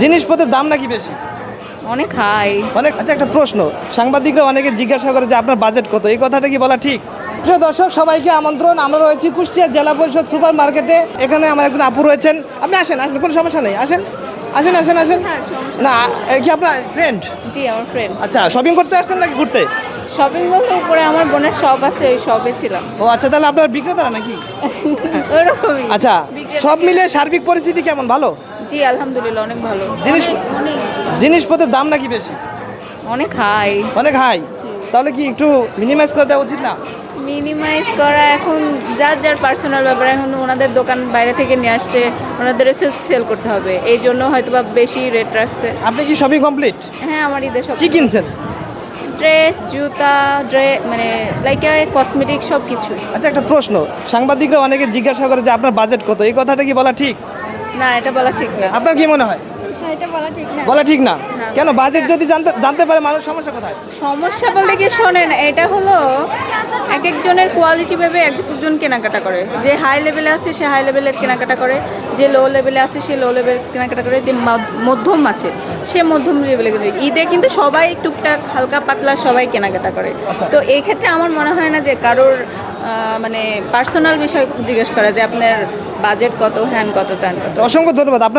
জিনিসপত্রের দাম নাকি বেশি? অনেক হাই। অনেক। আচ্ছা, একটা প্রশ্ন, সাংবাদিকরা অনেকে জিজ্ঞাসা করে যে আপনার বাজেট কত, এই কথাটা কি বলা ঠিক? প্রিয় দর্শক, সবাইকে আমন্ত্রণ। আমরা রয়েছি কুষ্টিয়া জেলা পরিষদ সুপার মার্কেটে। এখানে আমার একজন আপু রয়েছেন। আপনি আসেন, কোনো সমস্যা নেই, আসেন আসেন আসেন আসেন। না, কি আপনার ফ্রেন্ড? জি, আমার ফ্রেন্ড। আচ্ছা, শপিং করতে আসছেন নাকি ঘুরতে? শপিং বলতে উপরে আমার বোনের শপ আছে, ওই শপে ছিলাম। ও আচ্ছা, তাহলে আপনার বিক্রেতারা নাকি? ওরকমই। আচ্ছা, সব মিলে সার্বিক পরিস্থিতি কেমন? ভালো? জি, আলহামদুলিল্লাহ অনেক ভালো। জিনিসপত্রের দাম নাকি বেশি? অনেক হাই। অনেক হাই। তাহলে কি একটু মিনিমাইজ করে দেওয়া উচিত না? মিনিমাইজ করা এখন যার যার পার্সোনাল ব্যাপার। এখন ওনাদের দোকান বাইরে থেকে নিয়ে আসছে, ওনাদের সেল করতে হবে, এই জন্য হয়তো বা বেশি রেট রাখছে। আপনি কি সবই কমপ্লিট? হ্যাঁ, আমার ঈদের সব কি কিনছেন? ড্রেস, জুতা, মানে লাইক কসমেটিক সব কিছু। আচ্ছা, একটা প্রশ্ন, সাংবাদিকরা অনেকে জিজ্ঞাসা করে যে আপনার বাজেট কত, এই কথাটা কি বলা ঠিক? না, এটা বলা ঠিক না। আপনার কি মনে হয়? এটা বলা ঠিক না। বলা ঠিক না? কেন? বাজেট যদি জানতে পারে মানুষ, সমস্যা কোথায়? সমস্যা বলতে কি, শোনেন, এটা হলো এক একজনের কোয়ালিটি ভেবে একজন কেনাকাটা করে। যে হাই লেভেলে আছে সে হাই লেভেলের কেনাকাটা করে, যে লো লেভেলে আছে সে লো লেভেল কেনাকাটা করে, যে মধ্যম আছে সে মধ্যম লেভেলে কেনে। ঈদে কিন্তু সবাই টুকটাক হালকা পাতলা সবাই কেনাকাটা করে। তো এই ক্ষেত্রে আমার মনে হয় না যে কারোর মানে পার্সোনাল বিষয় জিজ্ঞেস করা যে আপনার বাজেট কত, হ্যান কত, ত্যান কত। অসংখ্য ধন্যবাদ। আপনার